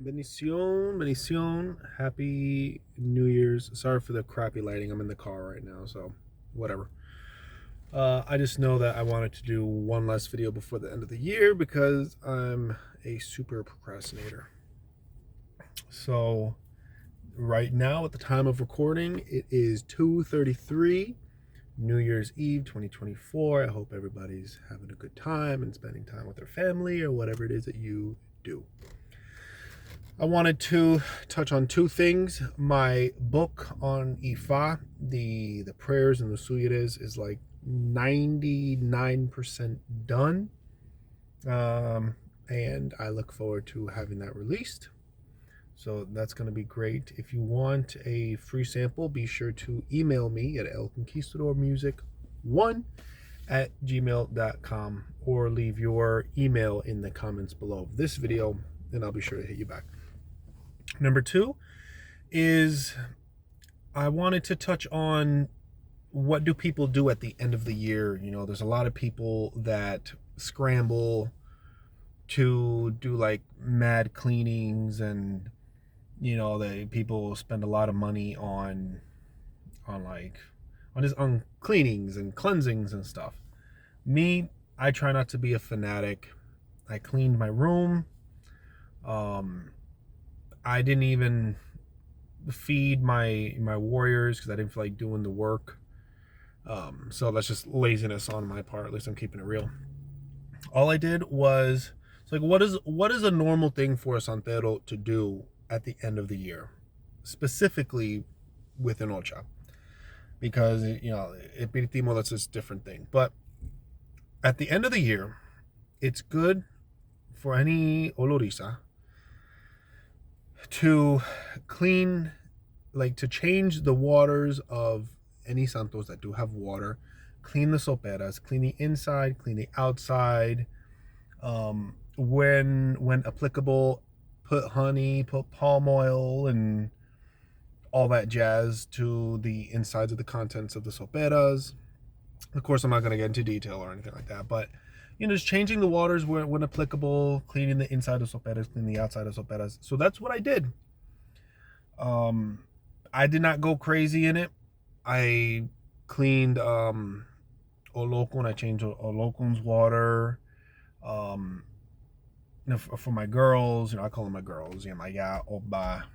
Bendición, bendición. Happy New Year's. Sorry for the crappy lighting. I'm in the car right now, so whatever. I just know that I wanted to do one last video before the end of the year because I'm a super procrastinator. So right now, at the time of recording, it is 2:33, New Year's Eve 2024. I hope everybody's having a good time and spending time with their family or whatever it is that you do. I wanted to touch on two things. My book on Ifa, the prayers and the suyires, is like 99% done. And I look forward to having that released. So that's going to be great. If you want a free sample, be sure to email me at elconquistadormusic1@gmail.com or leave your email in the comments below this video, and I'll be sure to hit you back. Number two is I wanted to touch on what do people do at the end of the year. You know, there's a lot of people that scramble to do like mad cleanings, and you know, people spend a lot of money on cleanings and cleansings and stuff. Me, I try not to be a fanatic. I cleaned my room. I didn't even feed my warriors because I didn't feel like doing the work. So that's just laziness on my part. At least I'm keeping it real. All I did was, it's like, what is a normal thing for a santero to do at the end of the year, specifically with an ocha? Because, you know, Epiritimo, that's just a different thing. But at the end of the year, it's good for any olorisa to clean, like to change the waters of any santos that do have water, clean the soperas, clean the inside, clean the outside. When applicable, put honey, put palm oil, and all that jazz to the insides of the contents of the soperas. Of course, I'm not going to get into detail or anything like that, but you know, just changing the waters when applicable, cleaning the inside of soperas, cleaning the outside of soperas. So that's what I did. I did not go crazy in it. I cleaned Olokun. I changed Olokun's water. For my girls, you know, I call them my girls. You know, Maya, Oba,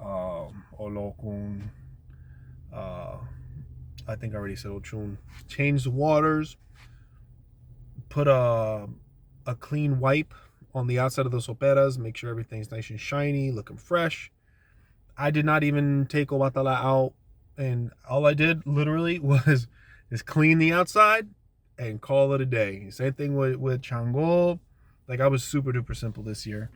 Olokun. I think I already said Ochun. Change the waters. Put a clean wipe on the outside of the soperas. Make sure everything's nice and shiny, looking fresh. I did not even take Owatala out, and all I did literally was just clean the outside and call it a day. Same thing with Chango. Like, I was super duper simple this year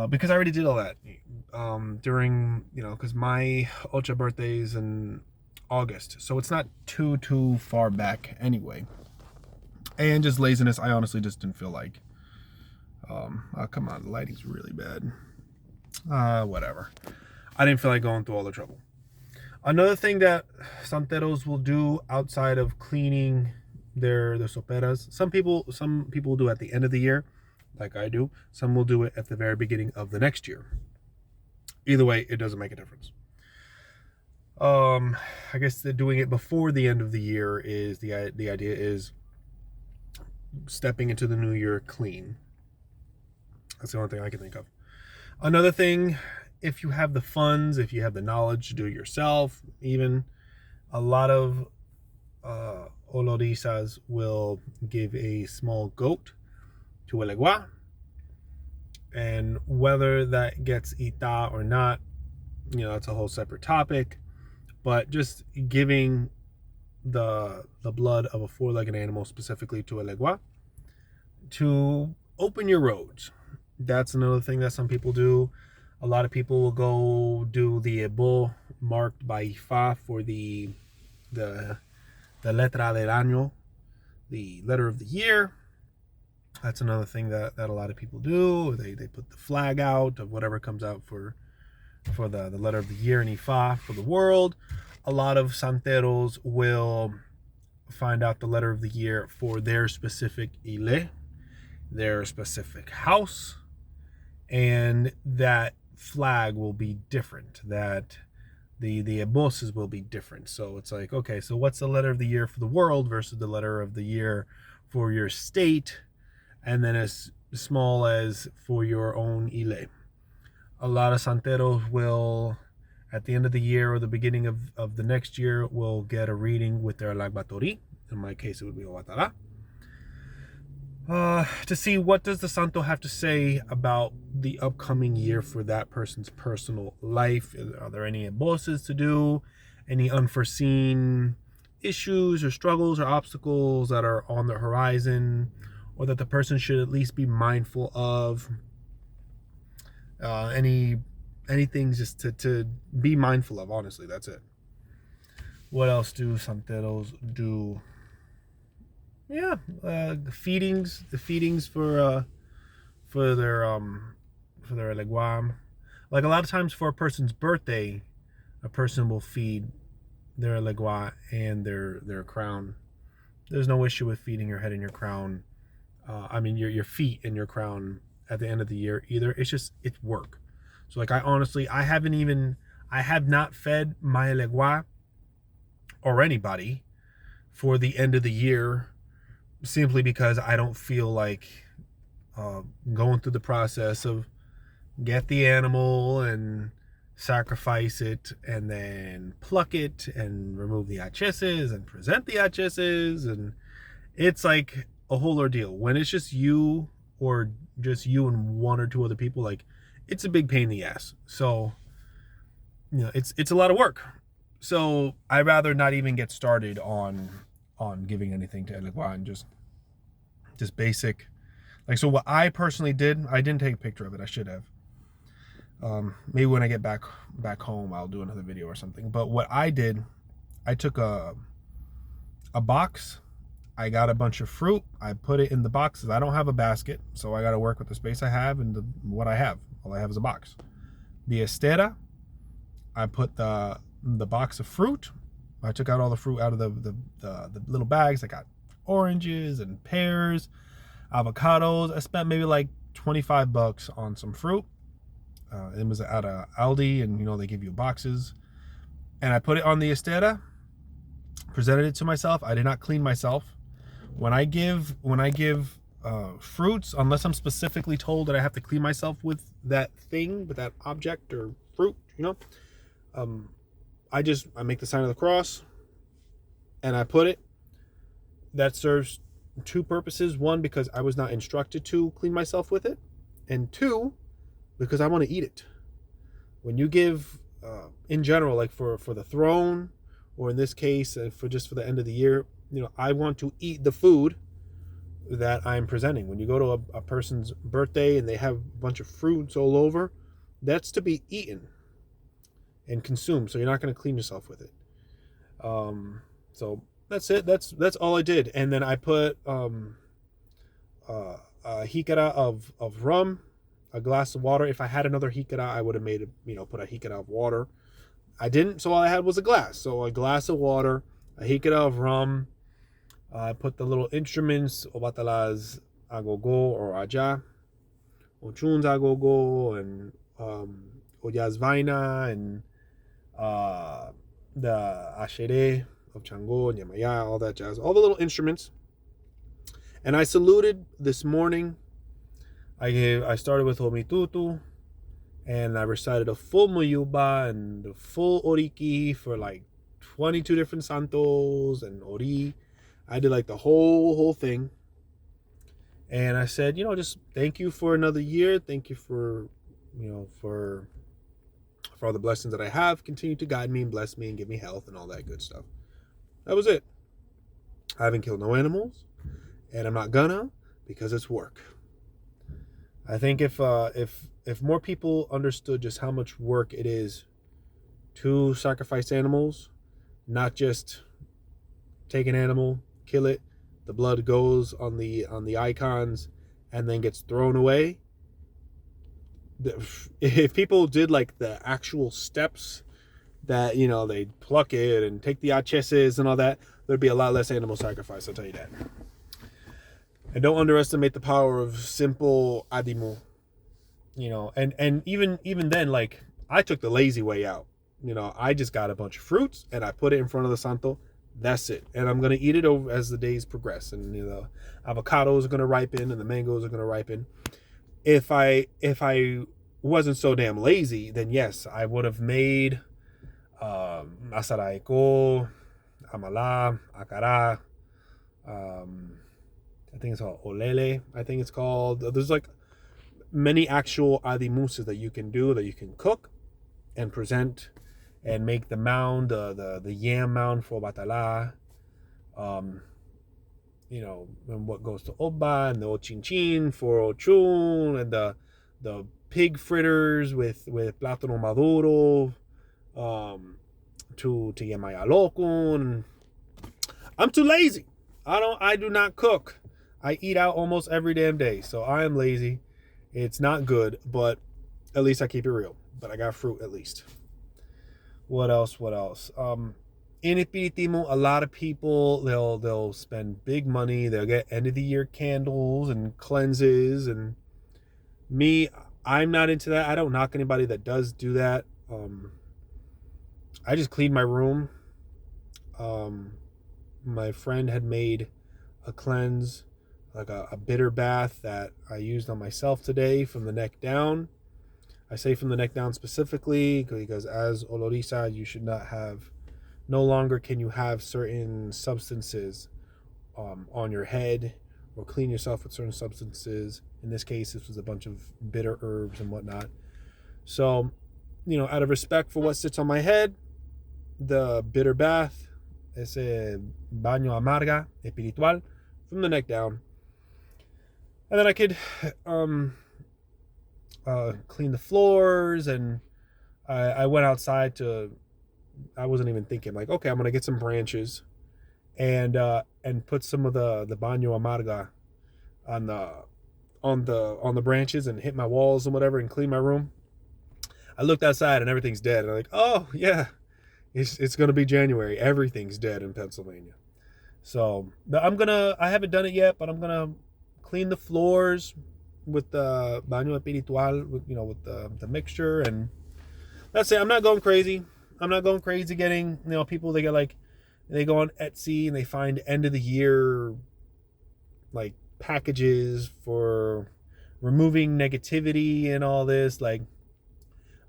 because I already did all that during, you know, because my Ocha birthday is in August, so it's not too far back anyway. And just laziness, I honestly just didn't feel like. Oh, come on, the lighting's really bad. Whatever. I didn't feel like going through all the trouble. Another thing that santeros will do outside of cleaning their soperas, some people will do at the end of the year, like I do. Some will do it at the very beginning of the next year. Either way, it doesn't make a difference. I guess that doing it before the end of the year is the idea is stepping into the new year clean. That's the only thing I can think of. Another thing, if you have the funds, if you have the knowledge to do it yourself, even a lot of olorisas will give a small goat to Elegua. And whether that gets ita or not, you know, that's a whole separate topic. But just giving the blood of a four-legged animal specifically to Elegua to open your roads. That's another thing that some people do. A lot of people will go do the ebo marked by Ifa for the letra del año, the letter of the year. That's another thing that a lot of people do. They put the flag out of whatever comes out for the letter of the year in Ifa for the world. A lot of santeros will find out the letter of the year for their specific ile, their specific house, and that flag will be different, that the bosses will be different. So it's like, okay, so what's the letter of the year for the world versus the letter of the year for your state, and then as small as for your own ile. A lot of santeros will, at the end of the year or the beginning of the next year, will get a reading with their lagbatori. In my case, it would be Owatara. To see what does the santo have to say about the upcoming year for that person's personal life. Are there any bosses to do? Any unforeseen issues or struggles or obstacles that are on the horizon, or that the person should at least be mindful of? Any things just to be mindful of, honestly. That's it. What else do santeros do? Yeah, the feedings for their leguam. Like a lot of times for a person's birthday, a person will feed their legua and their crown. There's no issue with feeding your head and your crown. I mean your feet and your crown at the end of the year either. It's work. So like I have not fed my legua or anybody for the end of the year, simply because I don't feel like going through the process of get the animal and sacrifice it and then pluck it and remove the acheses and present the acheses, and it's like a whole ordeal. When it's just you, or just you and one or two other people, like it's a big pain in the ass. So it's a lot of work. So I'd rather not even get started on giving anything to Elegua, and just basic. Like, so what I personally did, I didn't take a picture of it. I should have. Maybe when I get back home, I'll do another video or something. But what I did, I took a box. I got a bunch of fruit. I put it in the boxes. I don't have a basket, so I got to work with the space I have and what I have. All I have is a box. The estera, I put the box of fruit. I took out all the fruit out of the little bags. I got oranges and pears, avocados. I spent maybe like $25 on some fruit. It was at a Aldi, and they give you boxes. And I put it on the estera, presented it to myself. I did not clean myself. When I give fruits, unless I'm specifically told that I have to clean myself with that thing, with that object or fruit, I make the sign of the cross and I put it. That serves two purposes. One, because I was not instructed to clean myself with it, and two, because I want to eat it. When you give, in general, like for the throne, or in this case, for the end of the year, I want to eat the food that I'm presenting. When you go to a person's birthday and they have a bunch of fruits all over, that's to be eaten and consumed. So you're not going to clean yourself with it. So that's it. That's all I did. And then I put a jicara of rum, a glass of water. If I had another jicara, I would have made put a jicara of water. I didn't, so all I had was a glass. So a glass of water, a jicara of rum. I put the little instruments, obatalas agogo or aja, ochuns agogo, and ollas vaina, and the ashere of Chango, Nyamaya, all that jazz, all the little instruments. And I saluted this morning. I started with Homitutu, and I recited a full Muyuba and a full Oriki for like 22 different santos and Ori. I did like the whole thing. And I said, just thank you for another year. Thank you for all the blessings that I have. Continue to guide me and bless me and give me health and all that good stuff. That was it. I haven't killed no animals, and I'm not gonna, because it's work. I think if more people understood just how much work it is to sacrifice animals, not just take an animal, kill it, the blood goes on the icons and then gets thrown away. If people did like the actual steps that they pluck it and take the acheses and all that, there'd be a lot less animal sacrifice, I'll tell you that. And don't underestimate the power of simple adimo. you know, and even then, like, I took the lazy way out. You know, I just got a bunch of fruits and I put it in front of the santo. That's it. And I'm gonna eat it over as the days progress. And you know, avocados are gonna ripen and the mangoes are gonna ripen. If I wasn't so damn lazy, then yes, I would have made asaraiko, amala, akara, I think it's called olele. I think it's called. There's like many actual adimuses that you can do, that you can cook and present and make the mound, the yam mound for batala. You know, and what goes to oba and the ochinchin for ochun, and the pig fritters with plátano maduro, to yamayalokun. I'm too lazy. I do not cook. I eat out almost every damn day, so I am lazy. It's not good, but at least I keep it real. But I got fruit at least. What else? In Espiritismo, a lot of people they'll spend big money. They'll get end of the year candles and cleanses, and me, I'm not into that. I don't knock anybody that does do that. I just clean my room. My friend had made a cleanse, like a bitter bath that I used on myself today from the neck down. I say from the neck down specifically because as Olorisa, you should not have, no longer can you have certain substances on your head or clean yourself with certain substances. In this case, this was a bunch of bitter herbs and whatnot. So, you know, out of respect for what sits on my head, the bitter bath, ese baño amarga espiritual, from the neck down. And then I could clean the floors, and I went outside I wasn't even thinking, like, okay, I'm gonna get some branches and put some of the baño amarga on the branches and hit my walls and whatever and clean my room. I looked outside and everything's dead, and I'm like, oh yeah, it's gonna be January. Everything's dead in Pennsylvania. So I haven't done it yet, but I'm gonna clean the floors with the baño espiritual, with the mixture, and that's it. I'm not going crazy. I'm not going crazy getting, people, they go on Etsy and they find end of the year like packages for removing negativity and all this. Like,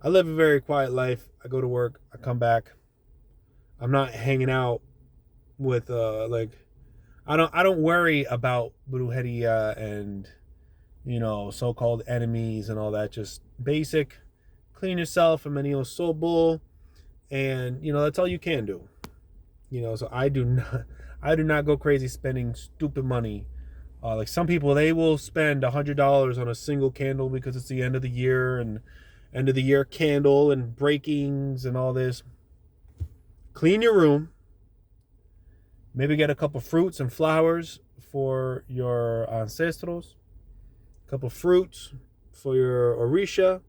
I live a very quiet life. I go to work, I come back. I'm not hanging out with I don't worry about brujeria and so-called enemies and all that. Just basic, clean yourself from any soul, and that's all you can do. So I do not go crazy spending stupid money. Like some people, they will spend $100 on a single candle because it's the end of the year and end of the year candle and breakings and all this. Clean your room. Maybe get a couple fruits and flowers for your ancestros. A couple fruits for your Orisha.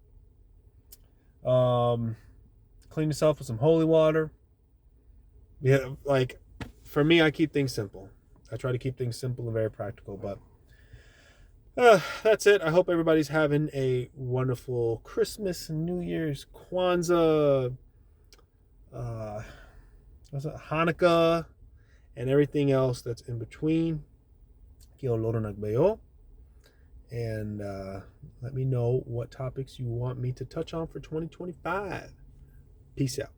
Clean yourself with some holy water. Yeah, like for me, I keep things simple. I try to keep things simple and very practical. But that's it. I hope everybody's having a wonderful Christmas, New Year's, Kwanzaa, Hanukkah, and everything else that's in between. And let me know what topics you want me to touch on for 2025. Peace out.